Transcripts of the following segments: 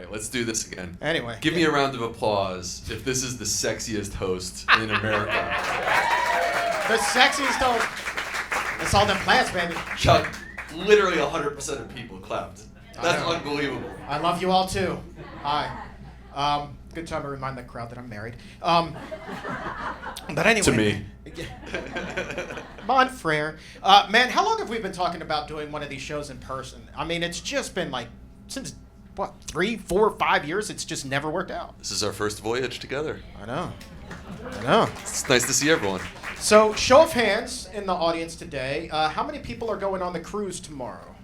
right, let's do this again. Anyway. Give me a round of applause if this is the sexiest host in America. The sexiest host. It's all them plants, baby. Chuck, literally 100% of people clapped. That's unbelievable. I love you all too. Hi. Good time to remind the crowd that I'm married. But anyway. To me. Mon frere. Man, how long have we been talking about doing one of these shows in person? I mean, it's just been like, since, 3, 4, 5 years? It's just never worked out. This is our first voyage together. I know. It's nice to see everyone. So, show of hands in the audience today. How many people are going on the cruise tomorrow?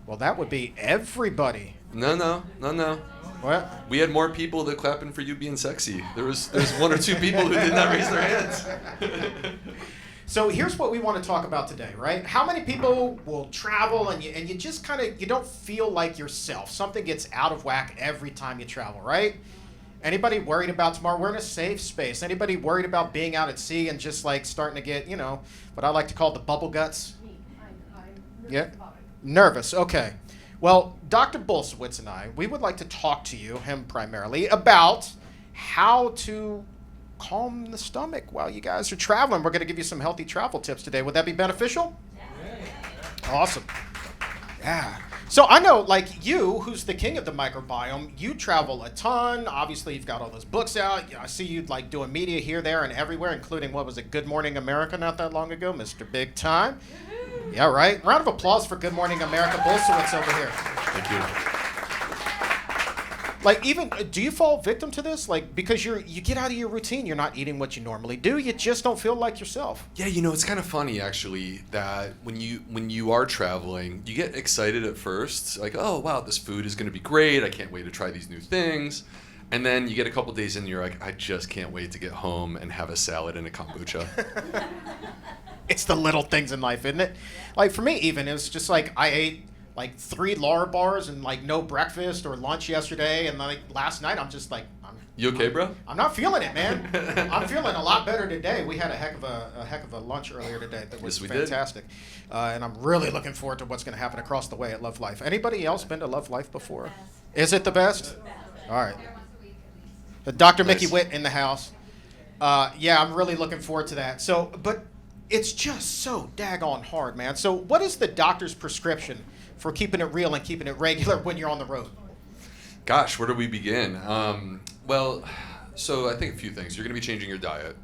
Well, that would be everybody. No. What? We had more people that clapping for you being sexy. There's 1 or 2 people who did not raise their hands. So here's what we want to talk about today, right? How many people will travel and you just kind of, you don't feel like yourself. Something gets out of whack every time you travel, right? Anybody worried about tomorrow? We're in a safe space. Anybody worried about being out at sea and just like starting to get, what I like to call the bubble guts? Yeah? Nervous, okay. Well, Dr. Bulsiewicz and I, we would like to talk to you, him primarily, about how to calm the stomach while you guys are traveling. We're going to give you some healthy travel tips today. Would that be beneficial? Yeah. Awesome. Yeah. So I know, like you, who's the king of the microbiome, you travel a ton. Obviously, you've got all those books out. I see you like doing media here, there, and everywhere, including, what was it, Good Morning America not that long ago, Mr. Big Time. Yeah, right? Round of applause for Good Morning America. Bulsiewicz over here. Thank you. Like, even, do you fall victim to this? Like, because you get out of your routine, you're not eating what you normally do, you just don't feel like yourself. Yeah, it's kind of funny, actually, that when you are traveling, you get excited at first, like, oh, wow, this food is going to be great, I can't wait to try these new things. And then you get a couple days in and you're like, I just can't wait to get home and have a salad and a kombucha. It's the little things in life, isn't it? Like, for me, even, it was just like, I ate like 3 Lar bars and like no breakfast or lunch yesterday, and like last night I'm just like, you okay, bro? I'm not feeling it, man. I'm feeling a lot better today. We had a heck of a lunch earlier today that was fantastic, and I'm really looking forward to what's going to happen across the way at Love Life. Anybody else been to Love Life before? Is it the best? All right. Dr. Mickey Witt in the house. Yeah, I'm really looking forward to that. So, but it's just so daggone hard, man. So, what is the doctor's prescription for keeping it real and keeping it regular when you're on the road? Gosh, where do we begin? Well, so I think a few things. You're going to be changing your diet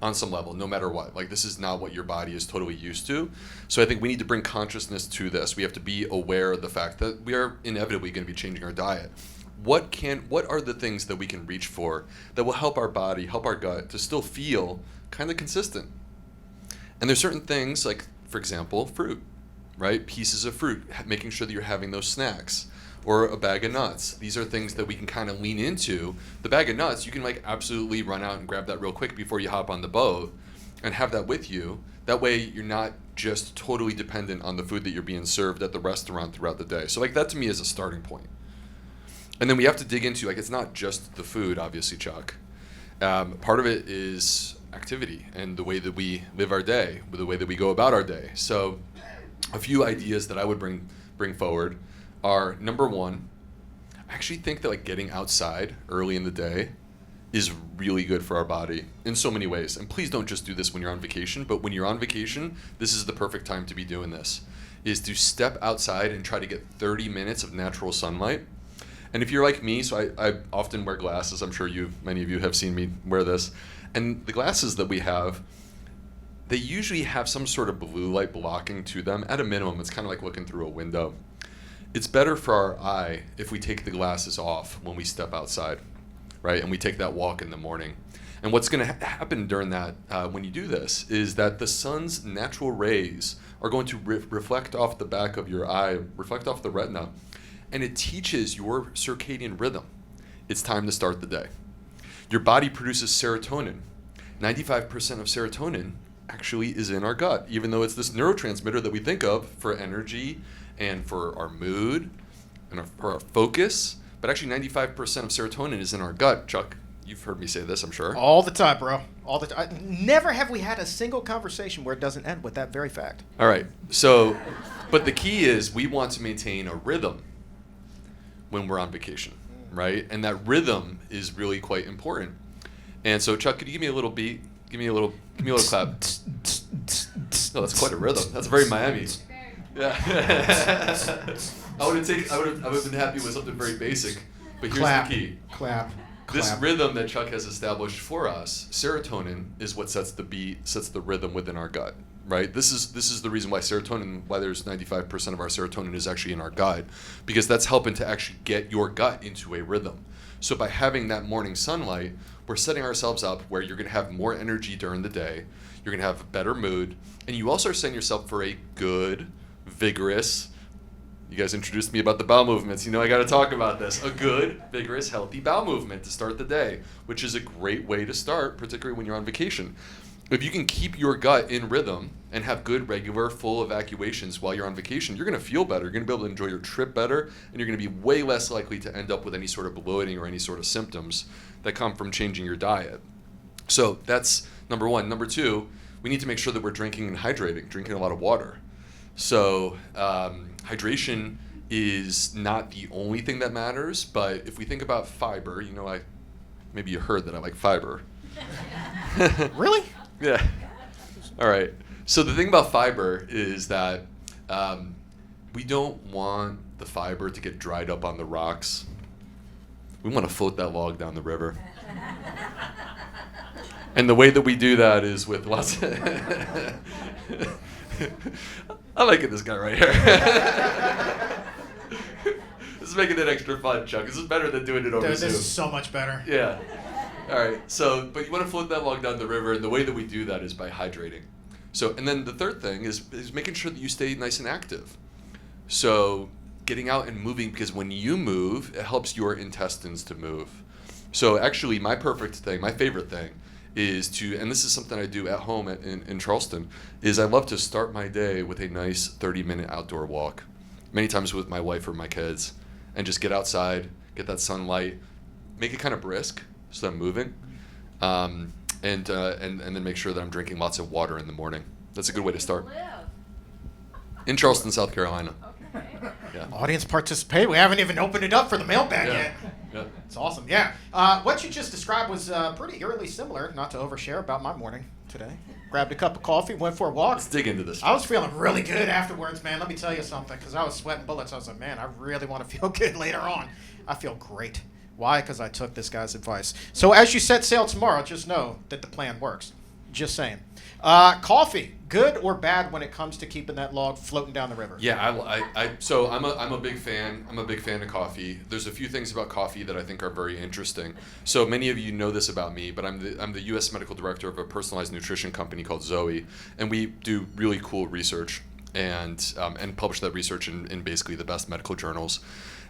on some level, no matter what. Like, this is not what your body is totally used to. So I think we need to bring consciousness to this. We have to be aware of the fact that we are inevitably going to be changing our diet. What are the things that we can reach for that will help our body, help our gut to still feel kind of consistent? And there's certain things, like, for example, fruit. Right? Pieces of fruit, making sure that you're having those snacks, or a bag of nuts. These are things that we can kind of lean into. The bag of nuts, you can like absolutely run out and grab that real quick before you hop on the boat and have that with you. That way you're not just totally dependent on the food that you're being served at the restaurant throughout the day. So like that to me is a starting point. And then we have to dig into, like, it's not just the food, obviously, Chuck. Part of it is activity and the way that we live our day, the way that we go about our day. So a few ideas that I would bring forward are, number one, I actually think that like getting outside early in the day is really good for our body in so many ways. And please don't just do this when you're on vacation, but when you're on vacation, this is the perfect time to be doing this, is to step outside and try to get 30 minutes of natural sunlight. And if you're like me, so I often wear glasses. I'm sure many of you have seen me wear this. And the glasses that we have, they usually have some sort of blue light blocking to them. At a minimum, it's kind of like looking through a window. It's better for our eye if we take the glasses off when we step outside, right? And we take that walk in the morning. And what's going to happen during that, when you do this, is that the sun's natural rays are going to reflect off the back of your eye, reflect off the retina, and it teaches your circadian rhythm. It's time to start the day. Your body produces serotonin. 95% of serotonin actually is in our gut, even though it's this neurotransmitter that we think of for energy and for our mood and for our focus. But actually 95% of serotonin is in our gut. Chuck, you've heard me say this, I'm sure. All the time, bro. All the time. Never have we had a single conversation where it doesn't end with that very fact. All right. So, but the key is we want to maintain a rhythm when we're on vacation. right? And that rhythm is really quite important. And so, Chuck, could you give me a little beat? Give me a little clap. No, that's quite a rhythm. That's very Miami. Yeah. I would have been happy with something very basic, but here's the key. Clap. This rhythm that Chuck has established for us, serotonin, is what sets the beat, sets the rhythm within our gut, right? This is the reason why there's 95% of our serotonin is actually in our gut, because that's helping to actually get your gut into a rhythm. So by having that morning sunlight, we're setting ourselves up where you're going to have more energy during the day, you're going to have a better mood, and you also are setting yourself for a good, vigorous, you guys introduced me about the bowel movements. You know I got to talk about this. A good, vigorous, healthy bowel movement to start the day, which is a great way to start, particularly when you're on vacation. If you can keep your gut in rhythm and have good, regular, full evacuations while you're on vacation, you're going to feel better. You're going to be able to enjoy your trip better, and you're going to be way less likely to end up with any sort of bloating or any sort of symptoms that come from changing your diet. So that's number one. Number two, we need to make sure that we're drinking and hydrating, drinking a lot of water. So hydration is not the only thing that matters, but if we think about fiber, maybe you heard that I like fiber. Really? Yeah. All right. So the thing about fiber is that we don't want the fiber to get dried up on the rocks. We want to float that log down the river. And the way that we do that is with lots of... I like it, this guy right here. This is making it extra fun, Chuck. This is better than doing it over Zoom. This is so much better. Yeah. All right. So, but you want to float that log down the river, and the way that we do that is by hydrating. So, and then the third thing is making sure that you stay nice and active. So, getting out and moving, because when you move, it helps your intestines to move. So, actually, my favorite thing, is to, and this is something I do at home in Charleston, is I love to start my day with a nice 30-minute outdoor walk, many times with my wife or my kids, and just get outside, get that sunlight, make it kind of brisk so I'm moving, and then make sure that I'm drinking lots of water in the morning. That's a good way to start. In Charleston, South Carolina. Okay. Yeah. Audience participate. We haven't even opened it up for the mailbag yet. Yeah. It's awesome. Yeah. What you just described was pretty eerily similar, not to overshare, about my morning today. Grabbed a cup of coffee, went for a walk. Let's dig into this. I was feeling really good afterwards, man. Let me tell you something, because I was sweating bullets. I was like, man, I really want to feel good later on. I feel great. Why? Because I took this guy's advice. So as you set sail tomorrow, just know that the plan works. Just saying. Coffee, good or bad when it comes to keeping that log floating down the river? Yeah, so I'm a big fan. I'm a big fan of coffee. There's a few things about coffee that I think are very interesting. So many of you know this about me, but I'm the U.S. medical director of a personalized nutrition company called Zoe, and we do really cool research and publish that research in basically the best medical journals.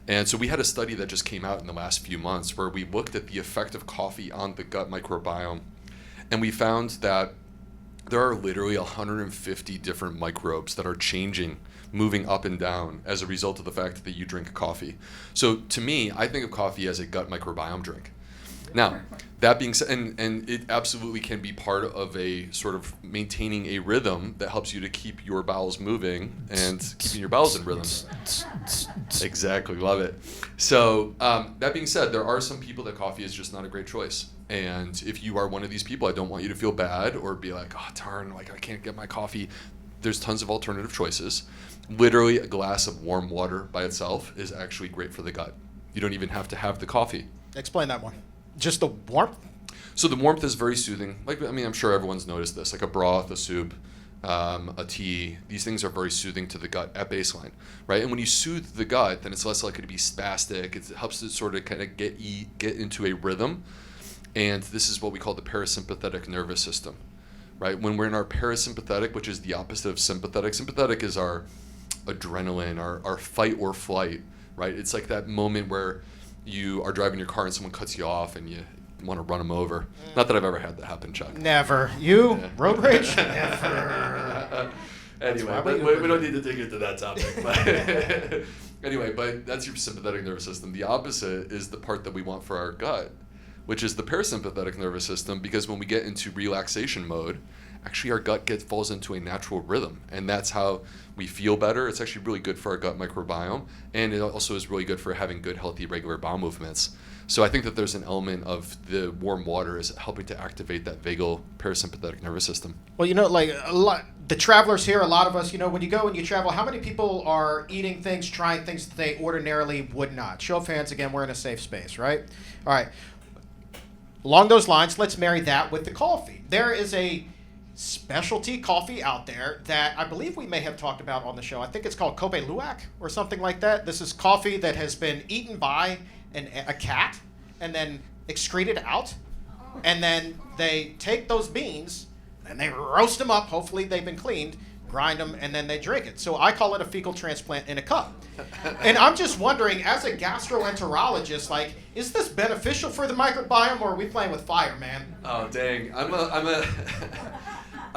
And so we had a study that just came out in the last few months where we looked at the effect of coffee on the gut microbiome, and we found that there are literally 150 different microbes that are changing, moving up and down as a result of the fact that you drink coffee. So to me, I think of coffee as a gut microbiome drink. Now, that being said, and it absolutely can be part of a sort of maintaining a rhythm that helps you to keep your bowels moving and keeping your bowels in rhythm. Exactly, love it. So that being said, there are some people that coffee is just not a great choice. And if you are one of these people, I don't want you to feel bad or be like, oh, darn, like I can't get my coffee. There's tons of alternative choices. Literally, a glass of warm water by itself is actually great for the gut. You don't even have to have the coffee. Explain that one. Just the warmth? So the warmth is very soothing. I'm sure everyone's noticed this. Like a broth, a soup, a tea. These things are very soothing to the gut at baseline, right? And when you soothe the gut, then it's less likely to be spastic. It helps it sort of kind of get into a rhythm. And this is what we call the parasympathetic nervous system, right? When we're in our parasympathetic, which is the opposite of sympathetic. Sympathetic is our adrenaline, our fight or flight, right? It's like that moment where you are driving your car and someone cuts you off and you want to run them over. Not that I've ever had that happen, Chuck. Never. You? Yeah. Road rage? Never. Anyway, but we don't need to dig into that topic. But anyway, but that's your sympathetic nervous system. The opposite is the part that we want for our gut, which is the parasympathetic nervous system, because when we get into relaxation mode, actually our gut falls into a natural rhythm, and that's how we feel better. It's actually really good for our gut microbiome, and it also is really good for having good, healthy, regular bowel movements. So I think that there's an element of the warm water is helping to activate that vagal parasympathetic nervous system. Well, like the travelers here, a lot of us, when you go and you travel, how many people are eating things, trying things that they ordinarily would not? Show of hands. Again, we're in a safe space, right? All right. Along those lines, let's marry that with the coffee. There is a specialty coffee out there that I believe we may have talked about on the show. I think it's called Kobe Luwak or something like that. This is coffee that has been eaten by a cat and then excreted out. And then they take those beans and they roast them up. Hopefully they've been cleaned, grind them, and then they drink it. So I call it a fecal transplant in a cup. And I'm just wondering, as a gastroenterologist, like, is this beneficial for the microbiome, or are we playing with fire, man? Oh, dang. I'm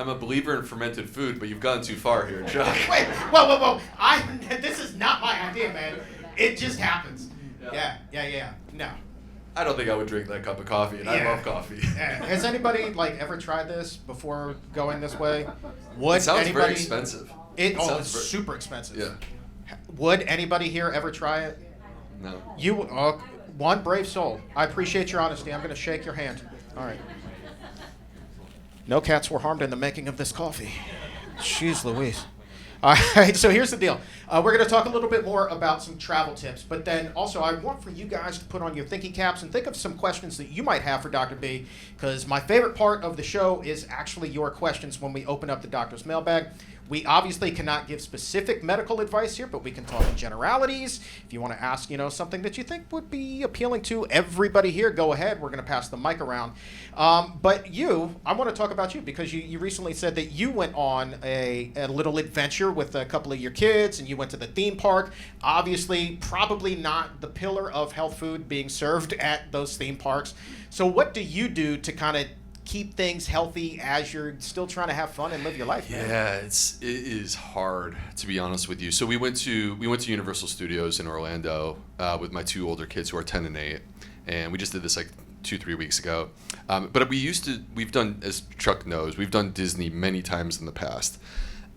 a believer in fermented food, but you've gone too far here, Chuck. Wait, whoa. This is not my idea, man. It just happens. Yeah. No. I don't think I would drink that cup of coffee, and I love coffee. Yeah. Has anybody ever tried this before going this way? It sounds very expensive. It's super expensive. Yeah. Would anybody here ever try it? No. One brave soul. I appreciate your honesty. I'm going to shake your hand. All right. No cats were harmed in the making of this coffee. Jeez Louise. All right, so here's the deal. We're going to talk a little bit more about some travel tips, but then also I want for you guys to put on your thinking caps and think of some questions that you might have for Dr. B, because my favorite part of the show is actually your questions when we open up the doctor's mailbag. We obviously cannot give specific medical advice here, but we can talk in generalities. If you want to ask, something that you think would be appealing to everybody here, go ahead. We're going to pass the mic around. But I want to talk about you, because you recently said that you went on a little adventure with a couple of your kids, and you went to the theme park. Obviously, probably not the pillar of health food being served at those theme parks. So what do you do to kind of keep things healthy as you're still trying to have fun and live your life, man? Yeah, it is hard, to be honest with you. So we went to Universal Studios in Orlando with my two older kids who are 10 and 8, and we just did this 2-3 weeks ago. But we've done, as Chuck knows, we've done Disney many times in the past,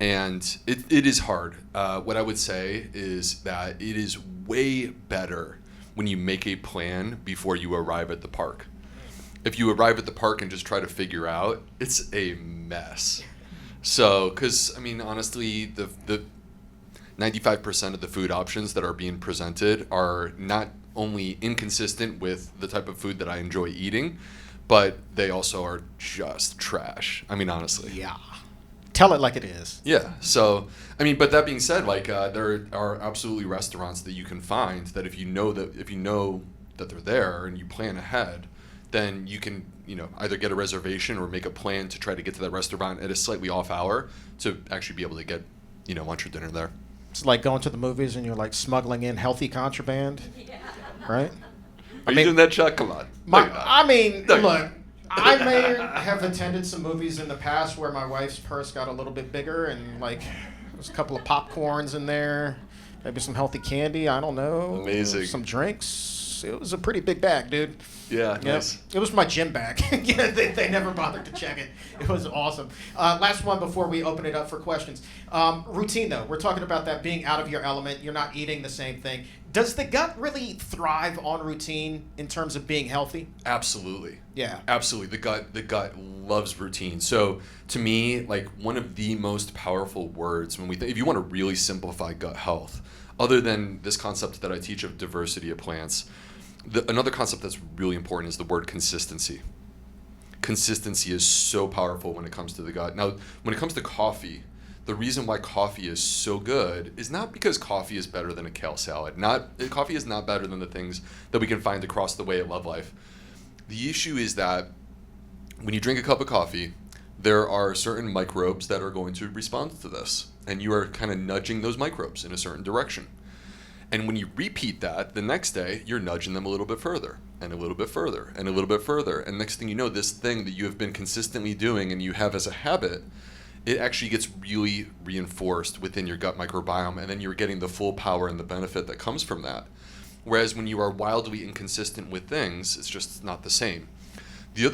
and it is hard. What I would say is that it is way better when you make a plan before you arrive at the park. If you arrive at the park and just try to figure out, it's a mess. So, because, honestly, the 95% of the food options that are being presented are not only inconsistent with the type of food that I enjoy eating, but they also are just trash. Honestly. Yeah. Tell it like it is. Yeah. So, but that being said, there are absolutely restaurants that you can find that if you know that they're there and you plan ahead, then you can, either get a reservation or make a plan to try to get to that restaurant at a slightly off hour to actually be able to get, lunch or dinner there. It's like going to the movies and you're smuggling in healthy contraband, right? Are you doing that, Chuck? Come on. Look, I may have attended some movies in the past where my wife's purse got a little bit bigger and there's a couple of popcorns in there, maybe some healthy candy, I don't know. Amazing. Some drinks. It was a pretty big bag, dude. Yeah, nice. It was my gym bag. They never bothered to check it. It was awesome. Last one before we open it up for questions. Routine, though. We're talking about that being out of your element. You're not eating the same thing. Does the gut really thrive on routine in terms of being healthy? Absolutely. Yeah. Absolutely. The gut loves routine. So to me, one of the most powerful words when if you want to really simplify gut health, other than this concept that I teach of diversity of plants, another concept that's really important is the word consistency. Consistency is so powerful when it comes to the gut. Now, when it comes to coffee, the reason why coffee is so good is not because coffee is better than a kale salad. Coffee is not better than the things that we can find across the way at Love Life. The issue is that when you drink a cup of coffee, there are certain microbes that are going to respond to this, and you are kind of nudging those microbes in a certain direction. And when you repeat that, the next day, you're nudging them a little bit further, and a little bit further, and a little bit further. And next thing you know, this thing that you have been consistently doing and you have as a habit, it actually gets really reinforced within your gut microbiome, and then you're getting the full power and the benefit that comes from that. Whereas when you are wildly inconsistent with things, it's just not the same. The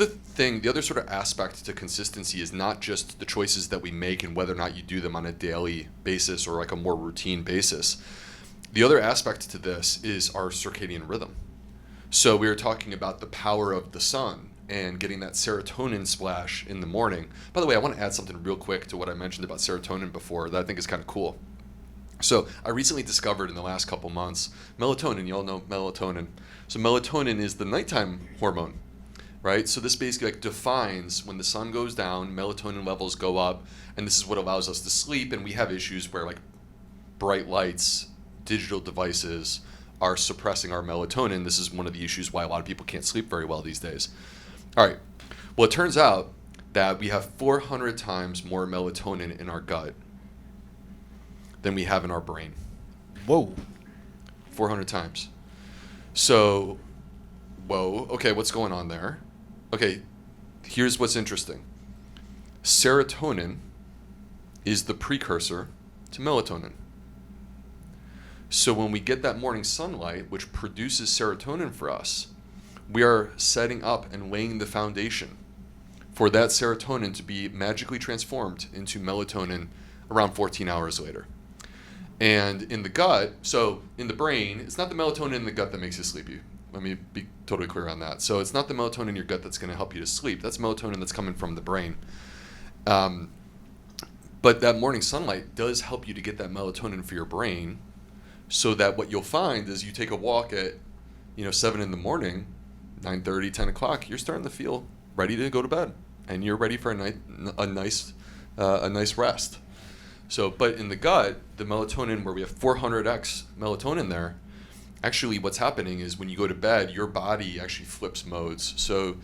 other sort of aspect to consistency is not just the choices that we make and whether or not you do them on a daily basis or like a more routine basis. The other aspect to this is our circadian rhythm. So we were talking about the power of the sun and getting that serotonin splash in the morning. By the way, I want to add something real quick to what I mentioned about serotonin before that I think is kind of cool. So I recently discovered in the last couple months melatonin. You all know melatonin. So melatonin is the nighttime hormone, right? So this basically like defines when the sun goes down, melatonin levels go up, and this is what allows us to sleep. And we have issues where like bright lights, digital devices are suppressing our melatonin. This is one of the issues why a lot of people can't sleep very well these days. All right. Well, it turns out that we have 400 times more melatonin in our gut than we have in our brain. Whoa. 400 times. So, whoa, okay, what's going on there? Okay, here's what's interesting. Serotonin is the precursor to melatonin. So when we get that morning sunlight, which produces serotonin for us, we are setting up and laying the foundation for that serotonin to be magically transformed into melatonin around 14 hours later. And in the gut, so in the brain, it's not the melatonin in the gut that makes you sleepy. Let me be totally clear on that. So it's not the melatonin in your gut that's going to help you to sleep. That's melatonin that's coming from the brain. But that morning sunlight does help you to get that melatonin for your brain, so that what you'll find is you take a walk at 7 in the morning, 9:30, 10 o'clock, you're starting to feel ready to go to bed, and you're ready for a nice rest. So, but in the gut, the melatonin, where we have 400x melatonin there, actually what's happening is when you go to bed, your body actually flips modes. So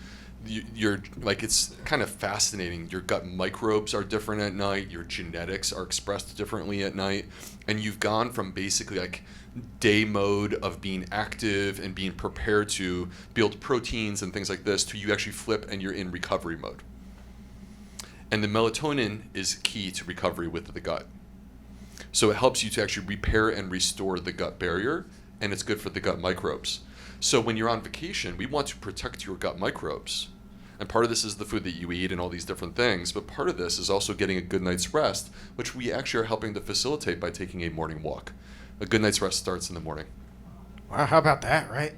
you're like, it's kind of fascinating. Your gut microbes are different at night. Your genetics are expressed differently at night. And you've gone from basically like day mode of being active and being prepared to build proteins and things like this to you actually flip and you're in recovery mode. And the melatonin is key to recovery with the gut. So it helps you to actually repair and restore the gut barrier, and it's good for the gut microbes. So when you're on vacation, we want to protect your gut microbes. And part of this is the food that you eat and all these different things, but part of this is also getting a good night's rest, which we actually are helping to facilitate by taking a morning walk. A good night's rest starts in the morning. Wow, how about that, right?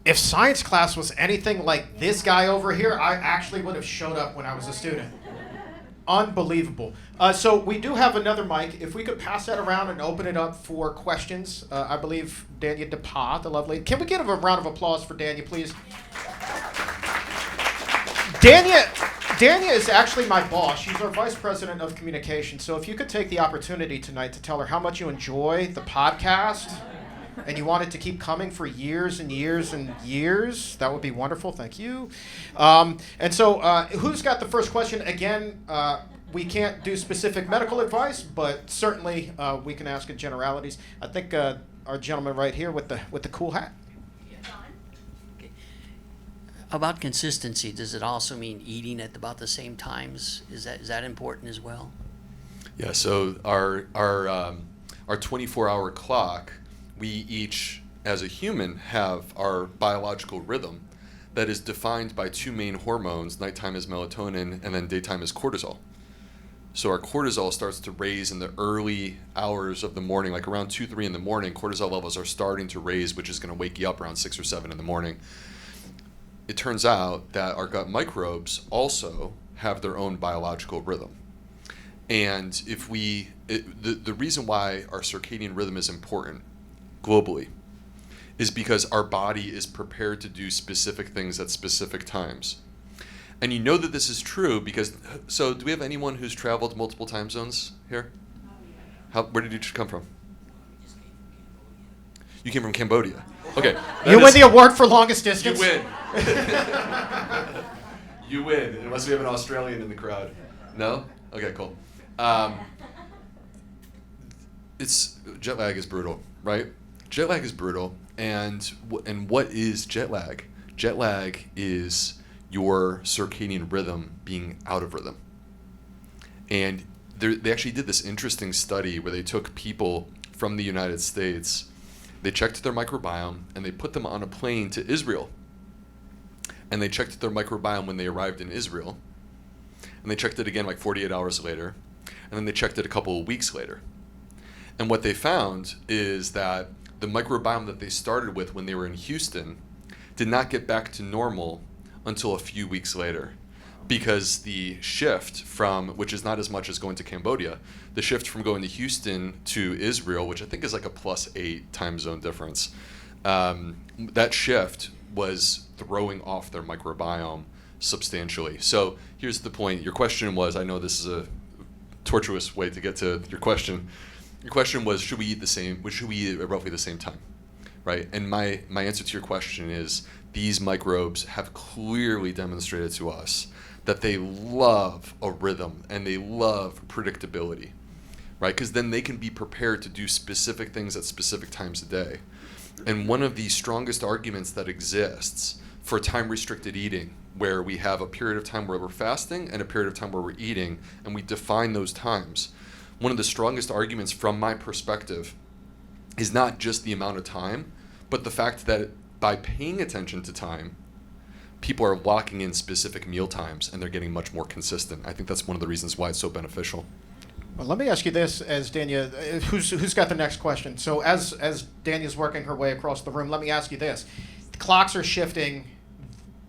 If science class was anything like this guy over here, I actually would have showed up when I was a student. Unbelievable. So we do have another mic. If we could pass that around and open it up for questions. I believe Dania DePa, the lovely. Can we give a round of applause for Dania, please? Dania is actually my boss. She's our vice president of communication. So if you could take the opportunity tonight to tell her how much you enjoy the podcast and you want it to keep coming for years and years and years, that would be wonderful. Thank you. And so who's got the first question? Again, we can't do specific medical advice, but certainly we can ask in generalities. I think our gentleman right here with the cool hat. Okay. About consistency, does it also mean eating at about the same times? Is that important as well? Yeah, so our 24-hour clock, we each, as a human, have our biological rhythm that is defined by two main hormones. Nighttime is melatonin, and then daytime is cortisol. So our cortisol starts to raise in the early hours of the morning, like around 2, 3 in the morning. Cortisol levels are starting to raise, which is going to wake you up around 6 or 7 in the morning. It turns out that our gut microbes also have their own biological rhythm. And if the reason why our circadian rhythm is important globally is because our body is prepared to do specific things at specific times. And you know that this is true because, so do we have anyone who's traveled multiple time zones here? Where did you come from? You came from Cambodia. Okay. You win the award for longest distance. You win. You win, unless we have an Australian in the crowd. No? Okay, cool. Jet lag is brutal, right? Jet lag is brutal, and what is jet lag? Jet lag is your circadian rhythm being out of rhythm. And they actually did this interesting study where they took people from the United States, they checked their microbiome, and they put them on a plane to Israel. and they checked their microbiome when they arrived in Israel, and they checked it again like 48 hours later, and then they checked it a couple of weeks later. And what they found is that the microbiome that they started with when they were in Houston did not get back to normal until a few weeks later, because the shift from, which is not as much as going to Cambodia, the shift from going to Houston to Israel, which I think is like a +8 time zone difference, that shift was throwing off their microbiome substantially. So here's the point. Your question was, I know this is a tortuous way to get to your question. Your question was, should we eat should we eat at roughly the same time, right? And my answer to your question is, these microbes have clearly demonstrated to us that they love a rhythm and they love predictability, right? Because then they can be prepared to do specific things at specific times a day. And one of the strongest arguments that exists for time-restricted eating, where we have a period of time where we're fasting and a period of time where we're eating, and we define those times, one of the strongest arguments from my perspective is not just the amount of time, but the fact that by paying attention to time, people are locking in specific meal times and they're getting much more consistent. I think that's one of the reasons why it's so beneficial. Well, let me ask you this, as Dania, who's got the next question? So as Dania's working her way across the room, let me ask you this. The clocks are shifting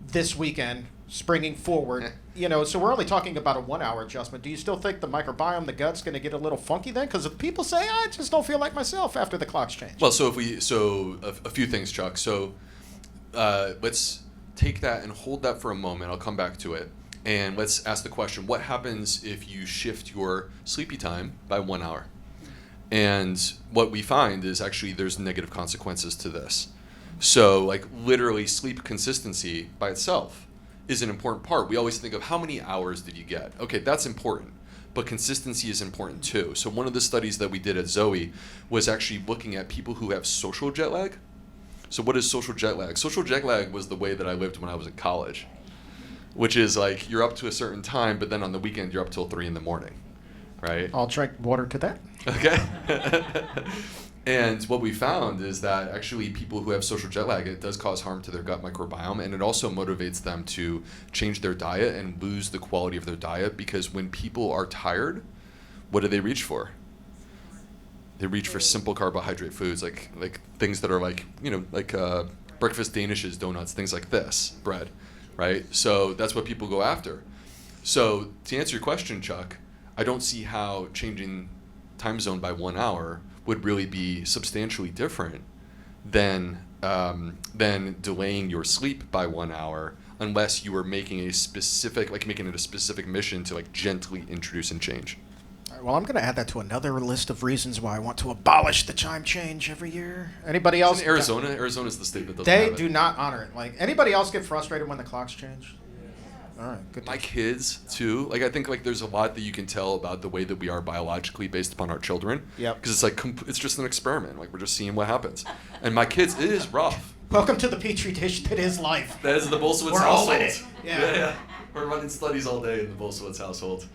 this weekend, springing forward. So we're only talking about a 1 hour adjustment. Do you still think the microbiome, the gut's going to get a little funky then? Because people say, I just don't feel like myself after the clocks change. Well, so a few things, Chuck. So let's take that and hold that for a moment. I'll come back to it. And let's ask the question, what happens if you shift your sleepy time by 1 hour? And what we find is actually there's negative consequences to this. So like literally sleep consistency by itself is an important part. We always think of how many hours did you get? Okay, that's important, but consistency is important too. So one of the studies that we did at Zoe was actually looking at people who have social jet lag. So what is social jet lag? Social jet lag was the way that I lived when I was in college, which is like you're up to a certain time, but then on the weekend you're up till 3 a.m, right? I'll drink water to that. Okay. And what we found is that actually people who have social jet lag, it does cause harm to their gut microbiome, and it also motivates them to change their diet and lose the quality of their diet, because when people are tired, what do they reach for? They reach for simple carbohydrate foods, like things that are like breakfast danishes, donuts, things like this, bread, right? So that's what people go after. So to answer your question, Chuck, I don't see how changing time zone by 1 hour would really be substantially different than delaying your sleep by 1 hour, unless you were making it a specific mission to like gently introduce and change. All right, well, I'm going to add that to another list of reasons why I want to abolish the time change every year. Anybody else? In Arizona, Arizona's the state that doesn't They have it. do not honor it. Like, anybody else get frustrated when the clocks change? All right, good. My kids too. Like I think like there's a lot that you can tell about the way that we are biologically based upon our children. Yep. Because it's like it's just an experiment. Like we're just seeing what happens. And my kids, it is rough. Welcome to the petri dish that is life. That is the Bulsiewicz We're all household. in it. Yeah. We're running studies all day in the Bulsiewicz household.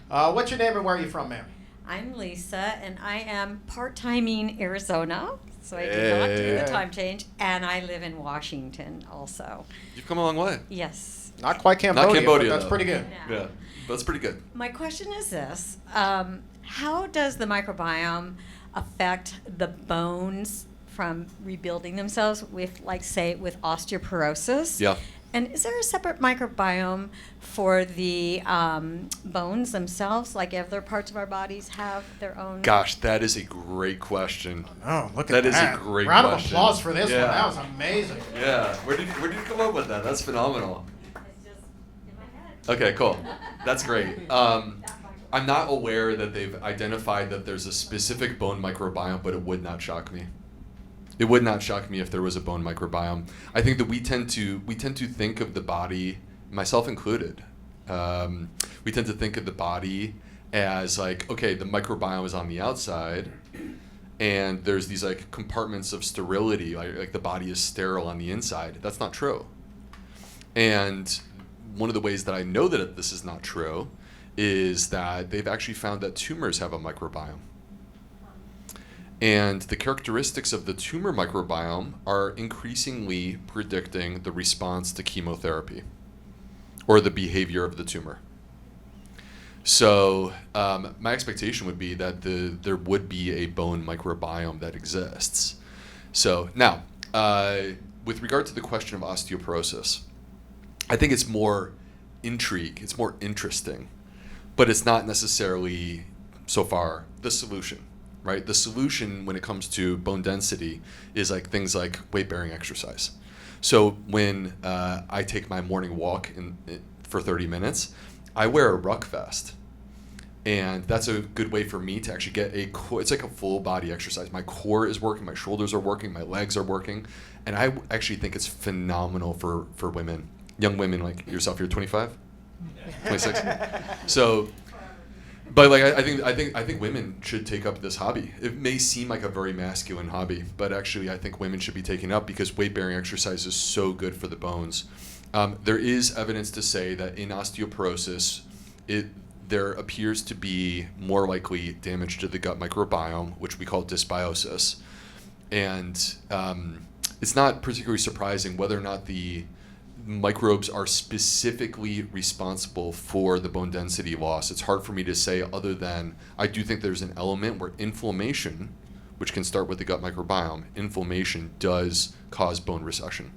What's your name and where are you from, ma'am? I'm Lisa, and I am part-timing Arizona, so I do not do the time change, and I live in Washington also. You've come a long way. Yes. Not quite Cambodia, Not Cambodia, but that's though. pretty good. No. Yeah, that's pretty good. My question is this. How does the microbiome affect the bones from rebuilding themselves with, like, say, with osteoporosis? Yeah. And is there a separate microbiome for the bones themselves? Like other parts of our bodies have their own? Gosh, that is a great question. Oh, look at That that. is a great Round question. of applause for this Yeah. one. That was amazing. Yeah. Where did you come up with that? That's phenomenal. It's just in my head. Okay, cool. That's great. I'm not aware that they've identified that there's a specific bone microbiome, but it would not shock me. It would not shock me if there was a bone microbiome. I think that we tend to think of the body, myself included. We tend to think of the body as like, okay, the microbiome is on the outside, and there's these like compartments of sterility, like the body is sterile on the inside. That's not true. And one of the ways that I know that this is not true is that they've actually found that tumors have a microbiome. And the characteristics of the tumor microbiome are increasingly predicting the response to chemotherapy or the behavior of the tumor. So my expectation would be that there would be a bone microbiome that exists. So now, with regard to the question of osteoporosis, I think it's more intrigue, it's more interesting, but it's not necessarily, so far, the solution, right? The solution when it comes to bone density is like things like weight-bearing exercise. So when I take my morning walk for 30 minutes, I wear a ruck vest. And that's a good way for me to actually get it's like a full body exercise. My core is working, my shoulders are working, my legs are working. And I actually think it's phenomenal for women, young women like yourself. You're 25, 26. So, but like I think women should take up this hobby. It may seem like a very masculine hobby, but actually I think women should be taking it up because weight-bearing exercise is so good for the bones. There is evidence to say that in osteoporosis, there appears to be more likely damage to the gut microbiome, which we call dysbiosis. And it's not particularly surprising whether or not the microbes are specifically responsible for the bone density loss. It's hard for me to say other than I do think there's an element where inflammation, which can start with the gut microbiome, inflammation does cause bone recession.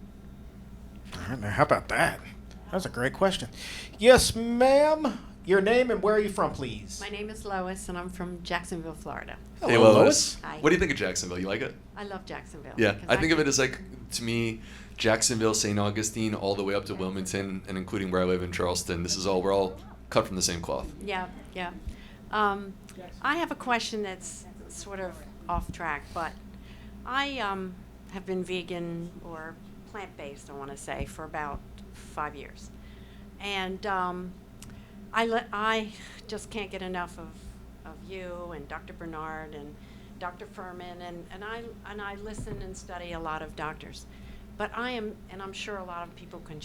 All right, now how about that? That's a great question. Yes, ma'am. Your name and where are you from, please? My name is Lois, and I'm from Jacksonville, Florida. Hello, Hey, Lois. Hi. What do you think of Jacksonville? You like it? I love Jacksonville. Yeah, because I think of it as like, to me, Jacksonville, St. Augustine, all the way up to Wilmington, and including where I live in Charleston. We're all cut from the same cloth. Yeah, yeah. I have a question that's sort of off track, but I have been vegan or plant-based, I want to say, for about 5 years. And I just can't get enough of you and Dr. Barnard and Dr. Furman, and I listen and study a lot of doctors. But I am, and I'm sure a lot of people can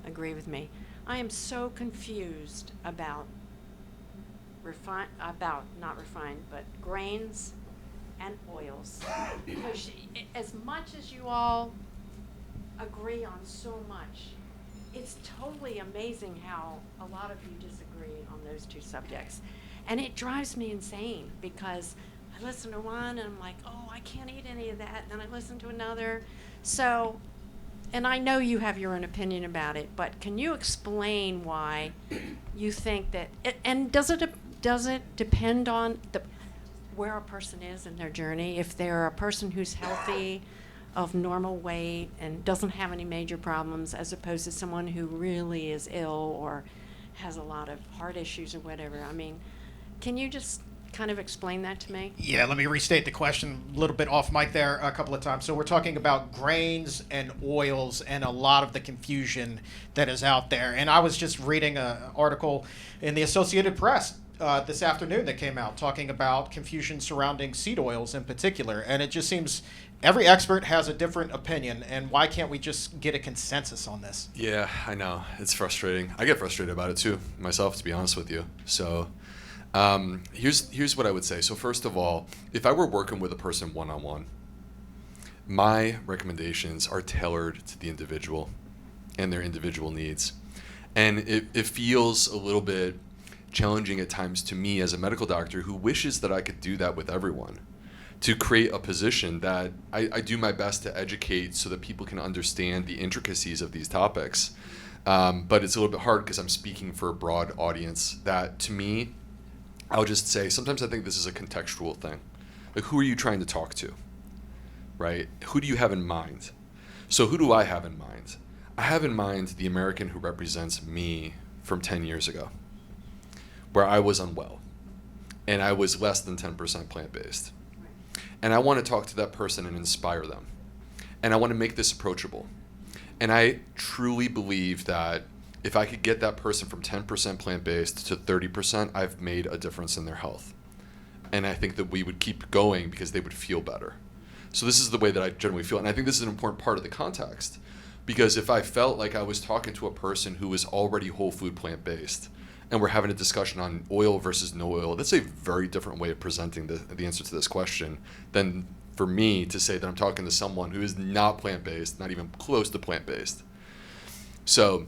agree with me, I am so confused about not refined, but grains and oils. Because as much as you all agree on so much, it's totally amazing how a lot of you disagree on those two subjects. And it drives me insane because I listen to one and I'm like, oh, I can't eat any of that. And then I listen to another. So, and I know you have your own opinion about it, but can you explain why you think that, and does it depend on where a person is in their journey? If they're a person who's healthy, of normal weight and doesn't have any major problems, as opposed to someone who really is ill or has a lot of heart issues or whatever. I mean, can you just kind of explain that to me? Yeah, let me restate the question a little bit off mic there a couple of times. So we're talking about grains and oils and a lot of the confusion that is out there. And I was just reading an article in the Associated Press this afternoon that came out talking about confusion surrounding seed oils in particular. And it just seems every expert has a different opinion. And why can't we just get a consensus on this? Yeah, I know. It's frustrating. I get frustrated about it too, myself, to be honest with you. So here's what I would say. So first of all, if I were working with a person one-on-one, my recommendations are tailored to the individual and their individual needs. And it feels a little bit challenging at times to me as a medical doctor who wishes that I could do that with everyone, to create a position that I do my best to educate so that people can understand the intricacies of these topics. But it's a little bit hard because I'm speaking for a broad audience that, to me, I'll just say, sometimes I think this is a contextual thing. Like, who are you trying to talk to, right? Who do you have in mind? So who do I have in mind? I have in mind the American who represents me from 10 years ago, where I was unwell, and I was less than 10% plant-based. And I want to talk to that person and inspire them. And I want to make this approachable. And I truly believe that if I could get that person from 10% plant-based to 30%, I've made a difference in their health. And I think that we would keep going because they would feel better. So this is the way that I generally feel. And I think this is an important part of the context. Because if I felt like I was talking to a person who was already whole food plant-based, and we're having a discussion on oil versus no oil, that's a very different way of presenting the answer to this question than for me to say that I'm talking to someone who is not plant-based, not even close to plant-based. So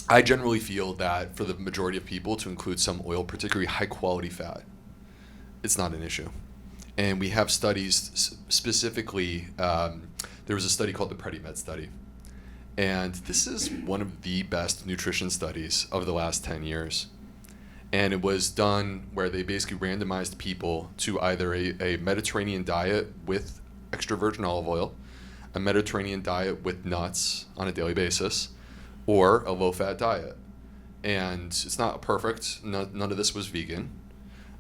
I generally feel that for the majority of people to include some oil, particularly high-quality fat, it's not an issue. And we have studies specifically, there was a study called the PREDIMED study. And this is one of the best nutrition studies of the last 10 years. And it was done where they basically randomized people to either a Mediterranean diet with extra virgin olive oil, a Mediterranean diet with nuts on a daily basis, or a low-fat diet. And it's not perfect. None of this was vegan.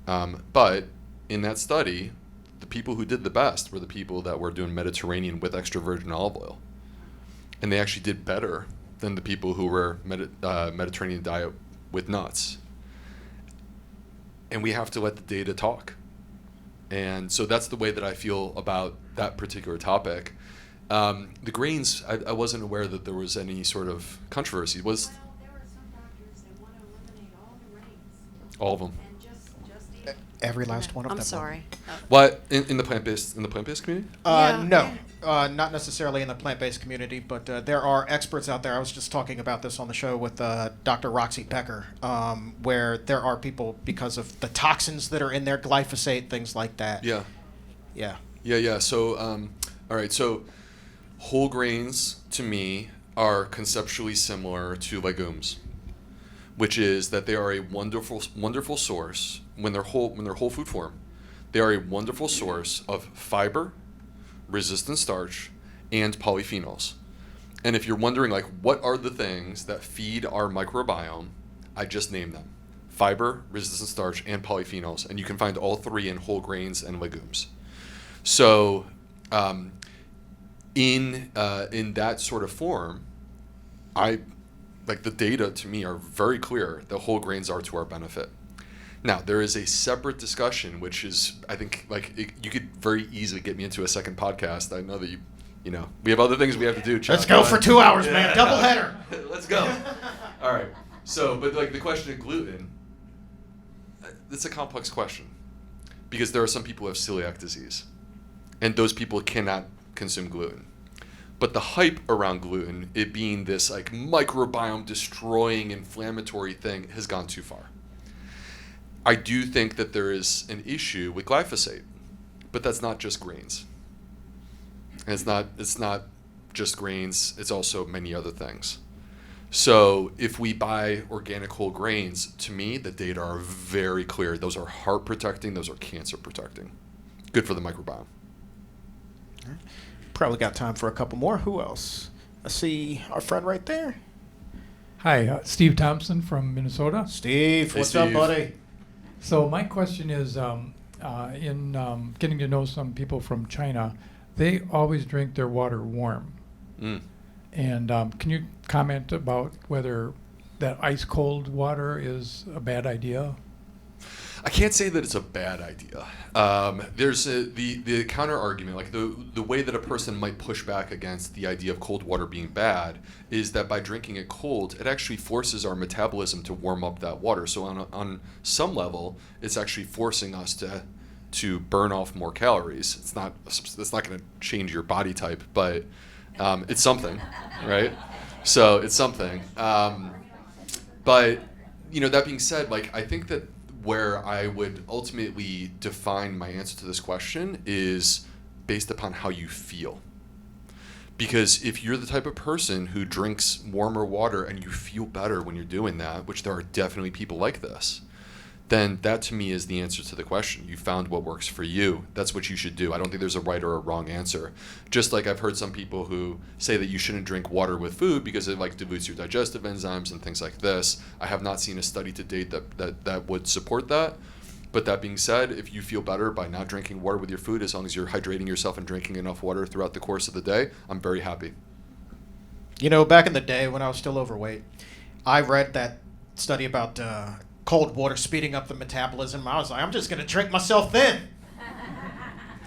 But in that study, the people who did the best were the people that were doing Mediterranean with extra virgin olive oil. And they actually did better than the people who were Mediterranean diet with nuts. And we have to let the data talk. And so that's the way that I feel about that particular topic. The grains, I wasn't aware that there was any sort of controversy. Well, there are some doctors that want to eliminate all the grains. All of them. And just eat. Every last one of them. I'm sorry. What in the plant-based community? Yeah, No, not necessarily in the plant-based community, but there are experts out there. I was just talking about this on the show with Dr. Roxy Becker, where there are people, because of the toxins that are in their glyphosate, things like that. Yeah. Yeah. So, all right. So, whole grains to me are conceptually similar to legumes, which is that they are a wonderful source when they're whole food form. They are a wonderful source of fiber, resistant starch, and polyphenols. And if you're wondering, like, what are the things that feed our microbiome, I just named them: fiber, resistant starch, and polyphenols. And you can find all three in whole grains and legumes. So, in that sort of form, the data to me are very clear that whole grains are to our benefit. Now, there is a separate discussion, which is, I think, you could very easily get me into a second podcast. I know that we have other things we have to do, Chuck. Let's go for 2 hours, man. Double header. Let's go. All right. So, but the question of gluten, it's a complex question because there are some people who have celiac disease, and those people cannot consume gluten. But the hype around gluten, it being this microbiome destroying inflammatory thing, has gone too far. I do think that there is an issue with glyphosate, but that's not just grains. And it's not just grains, it's also many other things. So if we buy organic whole grains, to me, the data are very clear. Those are heart protecting, those are cancer protecting. Good for the microbiome. Probably got time for a couple more. Who else? I see our friend right there. Hi, Steve Thompson from Minnesota. Steve, Hey, what's up, Steve. buddy? So my question is, in getting to know some people from China, they always drink their water warm. Mm. And can you comment about whether that ice cold water is a bad idea? I can't say that it's a bad idea. There's the counter argument, the way that a person might push back against the idea of cold water being bad is that by drinking it cold, it actually forces our metabolism to warm up that water. So on some level, it's actually forcing us to burn off more calories. It's not going to change your body type, but it's something, right? So it's something. But that being said, I think that where I would ultimately define my answer to this question is based upon how you feel. Because if you're the type of person who drinks warmer water and you feel better when you're doing that, which there are definitely people like this, then that to me is the answer to the question. You found what works for you. That's what you should do. I don't think there's a right or a wrong answer. Just like I've heard some people who say that you shouldn't drink water with food because it dilutes your digestive enzymes and things like this. I have not seen a study to date that would support that. But that being said, if you feel better by not drinking water with your food, as long as you're hydrating yourself and drinking enough water throughout the course of the day, I'm very happy. Back in the day when I was still overweight, I read that study about cold water speeding up the metabolism. I was like, I'm just going to drink myself thin.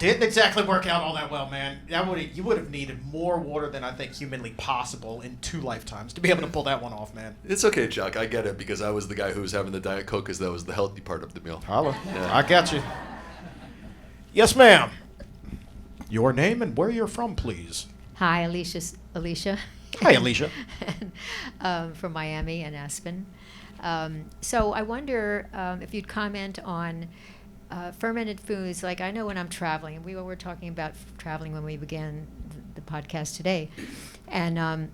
Didn't exactly work out all that well, man. You would have needed more water than I think humanly possible in 2 lifetimes to be able to pull that one off, man. It's okay, Chuck. I get it because I was the guy who was having the Diet Coke because that was the healthy part of the meal. Holla. Yeah. I got you. Yes, ma'am. Your name and where you're from, please. Hi, Alicia. Hi, Alicia. From Miami and Aspen. So I wonder if you'd comment on fermented foods. Like I know when I'm traveling, and we were talking about traveling when we began the podcast today, and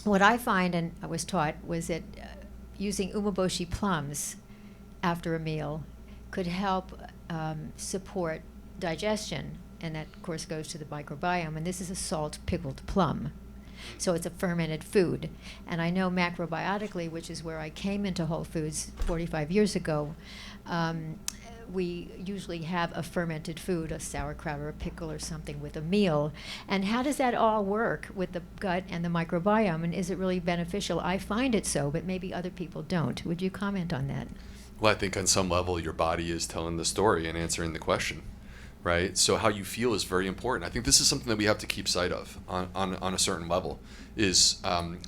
what I find and I was taught was that using umeboshi plums after a meal could help support digestion, and that of course goes to the microbiome. And this is a salt pickled plum. So it's a fermented food. And I know macrobiotically, which is where I came into Whole Foods 45 years ago, we usually have a fermented food, a sauerkraut or a pickle or something with a meal. And how does that all work with the gut and the microbiome? And is it really beneficial? I find it so, but maybe other people don't. Would you comment on that? Well, I think on some level your body is telling the story and answering the question, right? So how you feel is very important. I think this is something that we have to keep sight of on a certain level, is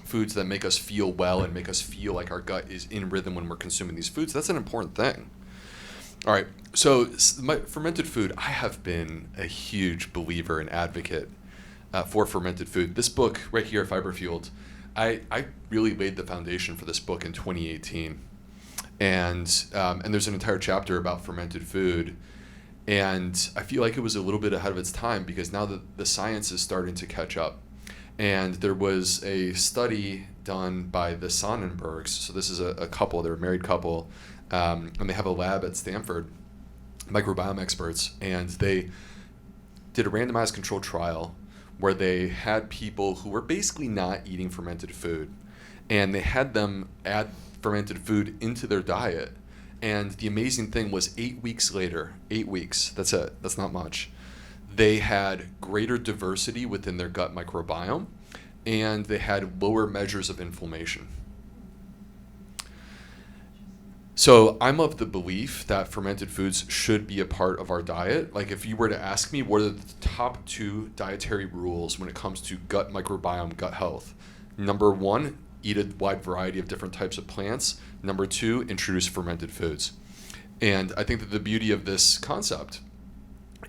foods that make us feel well and make us feel like our gut is in rhythm when we're consuming these foods. That's an important thing. All right, so fermented food, I have been a huge believer and advocate for fermented food. This book right here, Fiber Fueled, I really laid the foundation for this book in 2018. And there's an entire chapter about fermented food. And I feel like it was a little bit ahead of its time because now the science is starting to catch up. And there was a study done by the Sonnenbergs. So this is a couple, they're a married couple, and they have a lab at Stanford, microbiome experts, and they did a randomized controlled trial where they had people who were basically not eating fermented food, and they had them add fermented food into their diet. And the amazing thing was 8 weeks later, 8 weeks, that's it, that's not much, they had greater diversity within their gut microbiome, and they had lower measures of inflammation. So I'm of the belief that fermented foods should be a part of our diet. Like if you were to ask me what are the top 2 dietary rules when it comes to gut microbiome, gut health, number 1, eat a wide variety of different types of plants. Number 2, introduce fermented foods. And I think that the beauty of this concept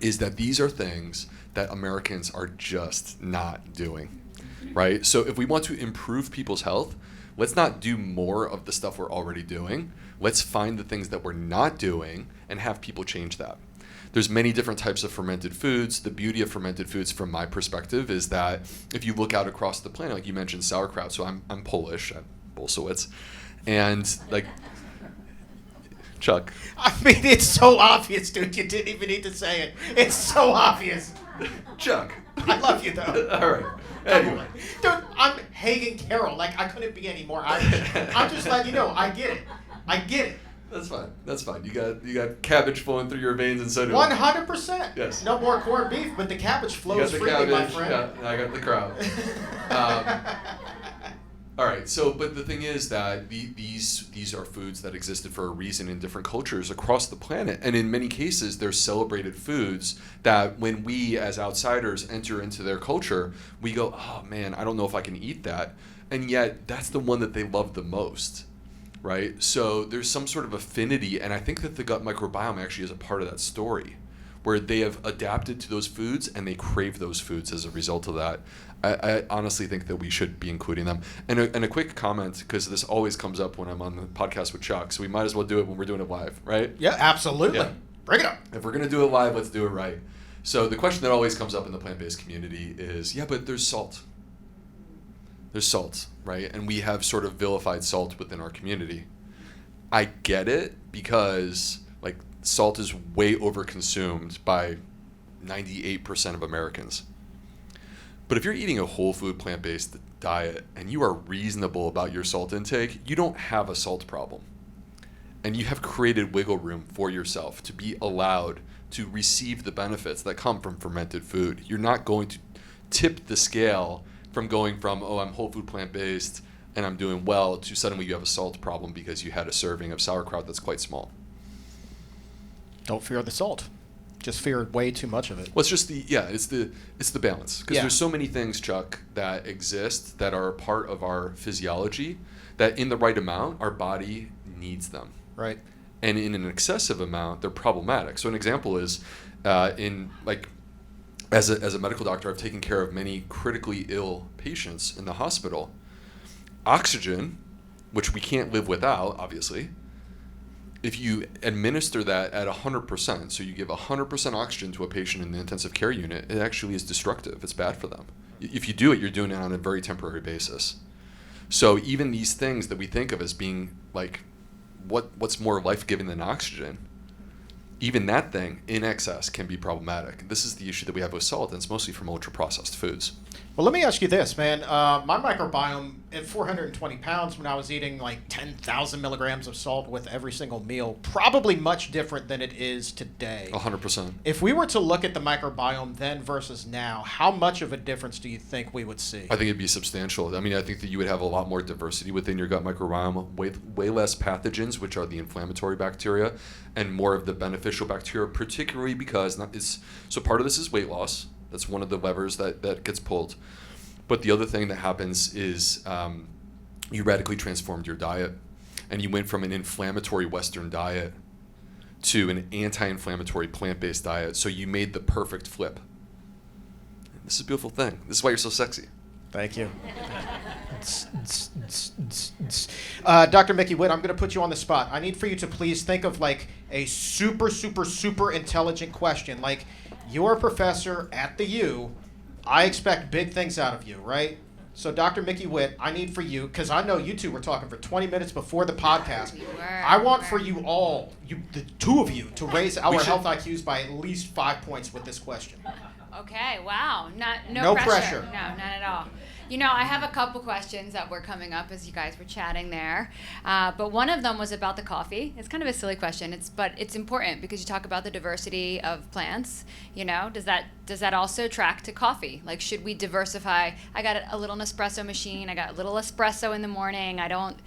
is that these are things that Americans are just not doing, right? So if we want to improve people's health, let's not do more of the stuff we're already doing. Let's find the things that we're not doing and have people change that. There's many different types of fermented foods. The beauty of fermented foods from my perspective is that if you look out across the planet, like you mentioned sauerkraut, so I'm Polish, I'm Bulsiewicz, and like, Chuck. I mean, it's so obvious, dude. You didn't even need to say it. It's so obvious. Chuck. I love you, though. All right. Anyway. Dude, I'm Hagen Carroll. Like, I couldn't be any more Irish. I'm just letting you know, I get it. I get it. That's fine. That's fine. You got cabbage flowing through your veins, and so do I. 100%. Yes. No more corned beef, but the cabbage You flows got the freely, my cabbage. friend. Yeah, I got the crowd. All right. So, but the thing is that these are foods that existed for a reason in different cultures across the planet, and in many cases, they're celebrated foods that when we as outsiders enter into their culture, we go, "Oh man, I don't know if I can eat that," and yet that's the one that they love the most. Right? So there's some sort of affinity, and I think that the gut microbiome actually is a part of that story, where they have adapted to those foods and they crave those foods as a result of that. I honestly think that we should be including them. And a quick comment, because this always comes up when I'm on the podcast with Chuck, so we might as well do it when we're doing it live, right? Yeah, absolutely. Yeah. Bring it up. If we're going to do it live, let's do it right. So the question that always comes up in the plant-based community is, yeah, but there's salt. There's salt, right? And we have sort of vilified salt within our community. I get it because like salt is way overconsumed by 98% of Americans. But if you're eating a whole food plant-based diet and you are reasonable about your salt intake, you don't have a salt problem. And you have created wiggle room for yourself to be allowed to receive the benefits that come from fermented food. You're not going to tip the scale from going from, oh, I'm whole food plant-based and I'm doing well, to suddenly you have a salt problem because you had a serving of sauerkraut that's quite small. Don't fear the salt. just fear way too much of it. Well, it's just it's the balance, because Yeah. there's so many things, Chuck, that exist that are part of our physiology that in the right amount our body needs them, Right. and in an excessive amount they're problematic. So an example is as a medical doctor, I've taken care of many critically ill patients in the hospital. Oxygen, which we can't live without, obviously, if you administer that at 100%, so you give 100% oxygen to a patient in the intensive care unit, it actually is destructive. It's bad for them. If you do it, you're doing it on a very temporary basis. So even these things that we think of as being like, what's more life-giving than oxygen, even that thing in excess can be problematic. This is the issue that we have with salt, and it's mostly from ultra-processed foods. Well, let me ask you this, man. My microbiome at 420 pounds, when I was eating like 10,000 milligrams of salt with every single meal, probably much different than it is today. 100%. If we were to look at the microbiome then versus now, how much of a difference do you think we would see? I think it'd be substantial. I mean, I think that you would have a lot more diversity within your gut microbiome, way less pathogens, which are the inflammatory bacteria, and more of the beneficial bacteria, particularly because so part of this is weight loss. That's one of the levers that gets pulled. But the other thing that happens is you radically transformed your diet, and you went from an inflammatory Western diet to an anti-inflammatory plant-based diet. So you made the perfect flip. This is a beautiful thing. This is why you're so sexy. Thank you. Dr. Mickey Witt, I'm going to put you on the spot. I need for you to please think of like a super, super, super intelligent question. Like, you're a professor at the U. I expect big things out of you, right? So, Dr. Mickey Witt, I need for you, because I know you two were talking for 20 minutes before the podcast. I want for you all, the two of you, to raise our health IQs by at least 5 points with this question. Okay, wow. No pressure. No, not at all. You know, I have a couple questions that were coming up as you guys were chatting there. But one of them was about the coffee. It's kind of a silly question, but it's important because you talk about the diversity of plants. You know, does that also track to coffee? Like, should we diversify? I got a little Nespresso machine. I got a little espresso in the morning. I don't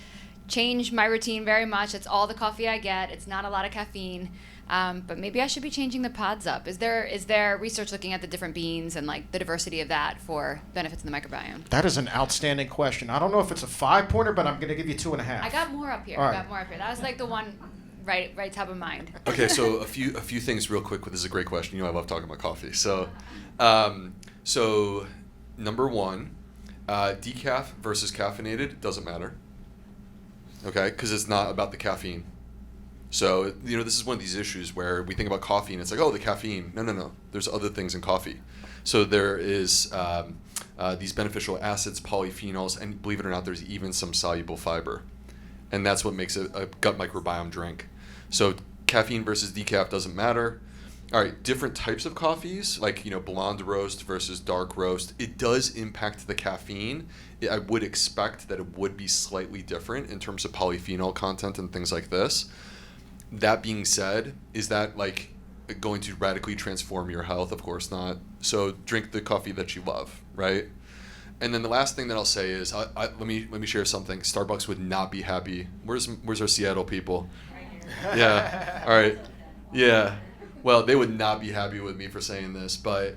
change my routine very much. It's all the coffee I get. It's not a lot of caffeine. But maybe I should be changing the pods up. Is there research looking at the different beans and like the diversity of that for benefits in the microbiome? That is an outstanding question. I don't know if it's a 5-pointer, but I'm going to give you 2.5. I got more up here. All right. That was like the one right top of mind. Okay, so a few things real quick. This is a great question. You know I love talking about coffee. So, number one, decaf versus caffeinated doesn't matter. Okay, because it's not about the caffeine. So, you know, this is one of these issues where we think about coffee and it's like, oh, the caffeine. No. There's other things in coffee. So there is these beneficial acids, polyphenols, and believe it or not, there's even some soluble fiber. And that's what makes a gut microbiome drink. So caffeine versus decaf doesn't matter. All right, different types of coffees, like, you know, blonde roast versus dark roast, it does impact the caffeine. I would expect that it would be slightly different in terms of polyphenol content and things like this. That being said, is that like going to radically transform your health? Of course not. So drink the coffee that you love, right? And then the last thing that I'll say is, let me share something. Starbucks would not be happy. Where's our Seattle people? Right here. Yeah. All right. Yeah. Well, they would not be happy with me for saying this, but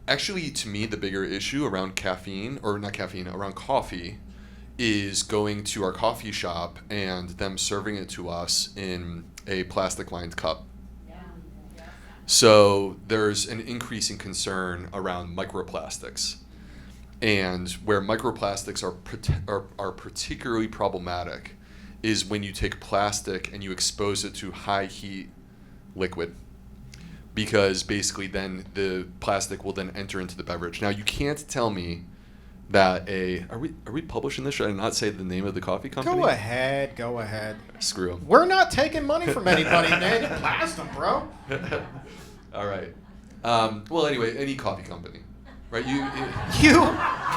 actually, to me, the bigger issue around around coffee is going to our coffee shop and them serving it to us in a plastic-lined cup. So there's an increasing concern around microplastics. And where microplastics are particularly problematic is when you take plastic and you expose it to high heat liquid. Because basically then the plastic will then enter into the beverage. Now you can't tell me that are we publishing this? Should I not say the name of the coffee company? Go ahead. Screw them. We're not taking money from anybody, man. Blast them, bro. All right. Well, anyway, any coffee company, right? You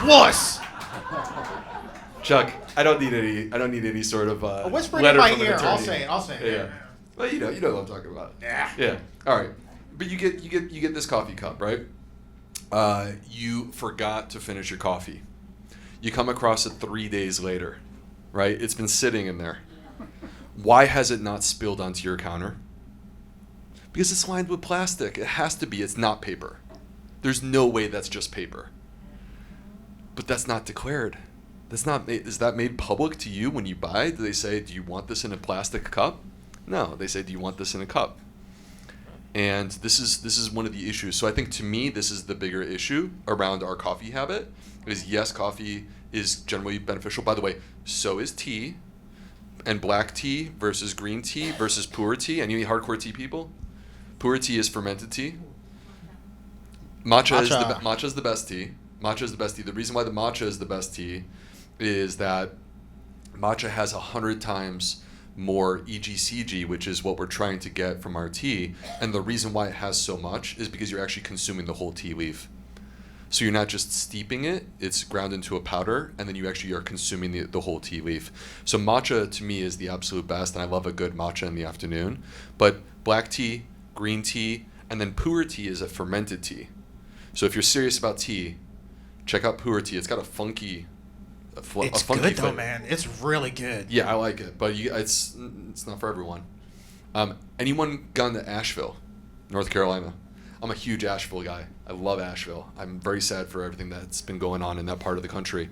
wuss. Chuck, I don't need any sort of whisper in letter my from an ear. attorney. I'll say it. Yeah. Well, you know what I'm talking about. Yeah. Yeah. All right. But you get this coffee cup, right? You forgot to finish your coffee. You come across it 3 days later, right? It's been sitting in there. Why has it not spilled onto your counter? Because it's lined with plastic. It has to be. It's not paper. There's no way that's just paper. But that's not declared. That's not made. Is that made public to you when you buy? Do they say, do you want this in a plastic cup? No, they say, do you want this in a cup? And this is one of the issues. So I think, to me, this is the bigger issue around our coffee habit. Is yes, coffee is generally beneficial. By the way, so is tea. And black tea versus green tea versus pu'er tea. Any hardcore tea people? Pu'er tea is fermented tea. Matcha is the best tea. Matcha is the best tea. The reason why the matcha is the best tea is that matcha has 100 times more EGCG, which is what we're trying to get from our tea. And the reason why it has so much is because you're actually consuming the whole tea leaf. So you're not just steeping it, it's ground into a powder, and then you actually are consuming the whole tea leaf. So matcha, to me, is the absolute best, and I love a good matcha in the afternoon. But black tea, green tea, and then pu'er tea is a fermented tea. So if you're serious about tea, check out pu'er tea. It's got a funky It's a funky good though, flavor. man. It's really good. Yeah, I like it, but it's not for everyone. Anyone gone to Asheville, North Carolina? I'm a huge Asheville guy. I love Asheville. I'm very sad for everything that's been going on in that part of the country.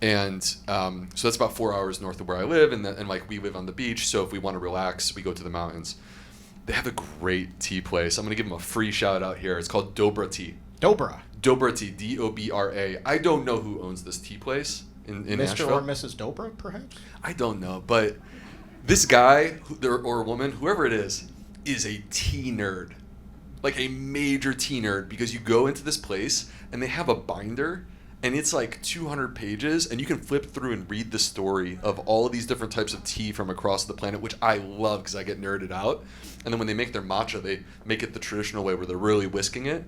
And so that's about 4 hours north of where I live, and like we live on the beach, so if we want to relax, we go to the mountains. They have a great tea place. I'm going to give them a free shout out here. It's called Dobra Tea. Dobra Tea, D-O-B-R-A. I don't know who owns this tea place in Mr. Asheville. or Mrs. Dobra, perhaps? I don't know, but this guy or woman, whoever it is a tea nerd. Like a major tea nerd, because you go into this place and they have a binder and it's like 200 pages and you can flip through and read the story of all of these different types of tea from across the planet, which I love because I get nerded out. And then when they make their matcha, they make it the traditional way where they're really whisking it.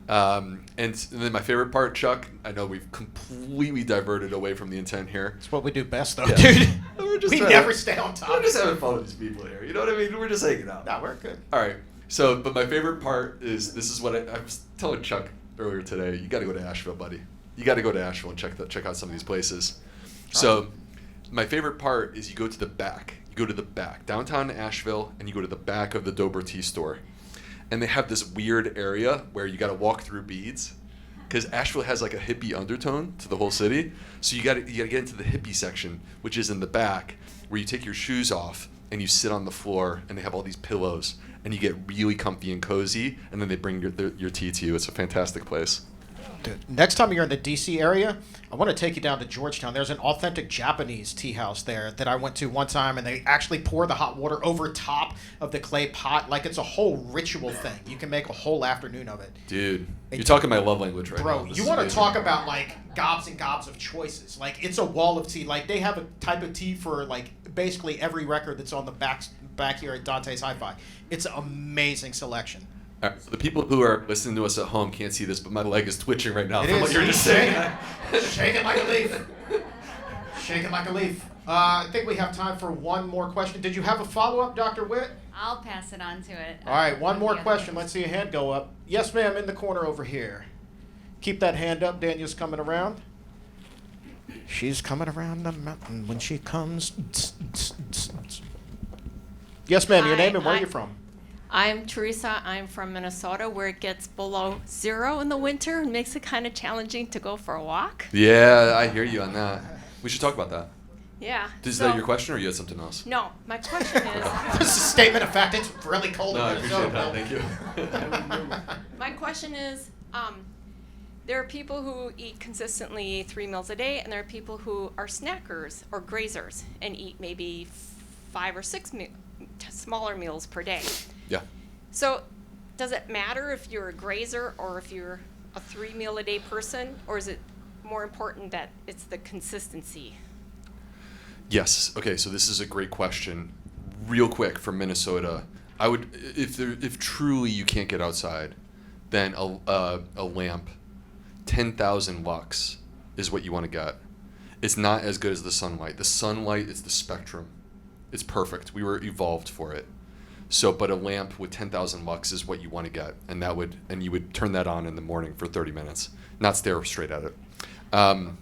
And then my favorite part, Chuck, I know we've completely diverted away from the intent here. It's what we do best, though, Yeah. dude. We never stay on top. We're just having fun with these people here. You know what I mean? We're just hanging out. No, we're good. All right. So, but my favorite part is, this is what I was telling Chuck earlier today. You got to go to Asheville, buddy. You got to go to Asheville and check out some of these places. So, my favorite part is you go to the back. You go to the back, downtown Asheville, and you go to the back of the Dobra Tea store. And they have this weird area where you got to walk through beads, because Asheville has like a hippie undertone to the whole city. So you got to get into the hippie section, which is in the back, where you take your shoes off and you sit on the floor, and they have all these pillows, and you get really comfy and cozy, and then they bring your tea to you. It's a fantastic place. Dude, next time you're in the D.C. area, I want to take you down to Georgetown. There's an authentic Japanese tea house there that I went to one time, and they actually pour the hot water over top of the clay pot. Like, it's a whole ritual thing. You can make a whole afternoon of it. Dude, you're talking my love language right now. Bro, This you is want to amazing. talk about, like, gobs and gobs of choices. Like, it's a wall of tea. Like, they have a type of tea for, like, basically every record that's on the back here at Dante's Hi-Fi. It's an amazing selection. All right, so the people who are listening to us at home can't see this, but my leg is twitching right now It from is. what you're just saying. Shaking like a leaf. Shaking like a leaf. I think we have time for one more question. Did you have a follow-up, Dr. Witt? I'll pass it on to it. All right, one more the other question. ones. Let's see a hand go up. Yes, ma'am, in the corner over here. Keep that hand up. Daniel's coming around. She's coming around the mountain when she comes. Yes, ma'am, your Hi, name and where hi. you're from. I'm Teresa. I'm from Minnesota, where it gets below 0 in the winter and makes it kind of challenging to go for a walk. Yeah, I hear you on that. We should talk about that. Yeah. Is so- that your question, or you had something else? No, my question is, This is a statement of fact. It's really cold No, I in appreciate Minnesota. that. Thank you. my question is, there are people who eat consistently 3 meals a day, and there are people who are snackers or grazers and eat maybe 5 or 6 smaller meals per day. Yeah. So, does it matter if you're a grazer or if you're a 3 meal a day person, or is it more important that it's the consistency? Yes. Okay. So this is a great question. Real quick, from Minnesota, I would, if truly you can't get outside, then a lamp, 10,000 lux, is what you want to get. It's not as good as the sunlight. The sunlight is the spectrum. It's perfect. We were evolved for it. So, but a lamp with 10,000 lux is what you want to get, and you would turn that on in the morning for 30 minutes, not stare straight at it. All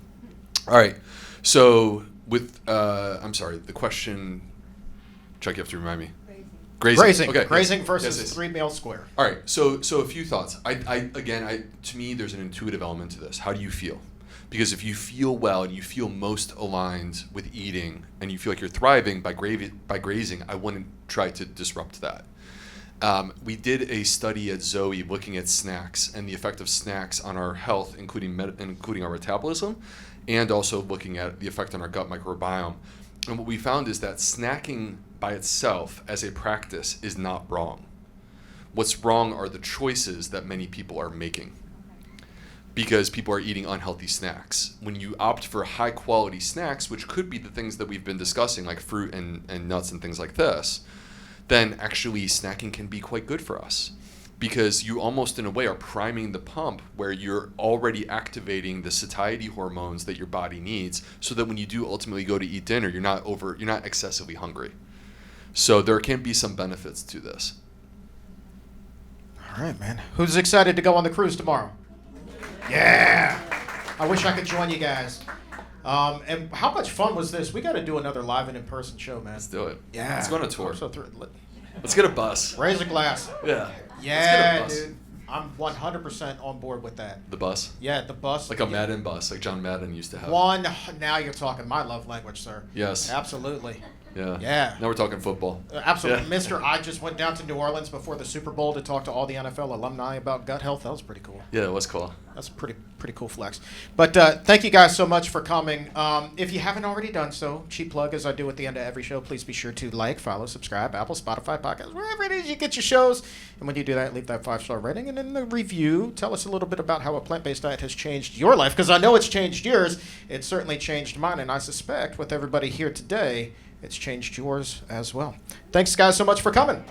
right. So with, I'm sorry, the question, Chuck, you have to remind me. Grazing. Okay. Grazing yes. versus Yes, yes. 3 meal square. All right. So a few thoughts. To me, there's an intuitive element to this. How do you feel? Because if you feel well and you feel most aligned with eating and you feel like you're thriving by grazing, I wouldn't try to disrupt that. We did a study at Zoe looking at snacks and the effect of snacks on our health, including our metabolism, and also looking at the effect on our gut microbiome. And what we found is that snacking by itself as a practice is not wrong. What's wrong are the choices that many people are making, because people are eating unhealthy snacks. When you opt for high quality snacks, which could be the things that we've been discussing, like fruit and nuts and things like this, then actually snacking can be quite good for us, because you almost in a way are priming the pump where you're already activating the satiety hormones that your body needs, so that when you do ultimately go to eat dinner, you're not excessively hungry. So there can be some benefits to this. All right, man. Who's excited to go on the cruise tomorrow? Yeah. I wish I could join you guys. And how much fun was this? We got to do another live and in-person show, man. Let's do it. Yeah. Let's go on a tour. I'm so Let's get a bus. raise a glass. Yeah. Yeah, Let's get a bus. dude. I'm 100% on board with that. The bus? Yeah, the bus. Like a Madden bus, like John Madden used to have. Now you're talking my love language, sir. Yes. Absolutely. Yeah. Yeah. Now we're talking football. Absolutely. Yeah. Mr. I just went down to New Orleans before the Super Bowl to talk to all the NFL alumni about gut health. That was pretty cool. Yeah, it was cool. That's a pretty cool flex. But thank you guys so much for coming. If you haven't already done so, cheap plug as I do at the end of every show, please be sure to like, follow, subscribe, Apple, Spotify, Podcasts, wherever it is you get your shows. And when you do that, leave that 5-star rating. And in the review, tell us a little bit about how a plant-based diet has changed your life, because I know it's changed yours. It's certainly changed mine, and I suspect with everybody here today, it's changed yours as well. Thanks, guys, so much for coming.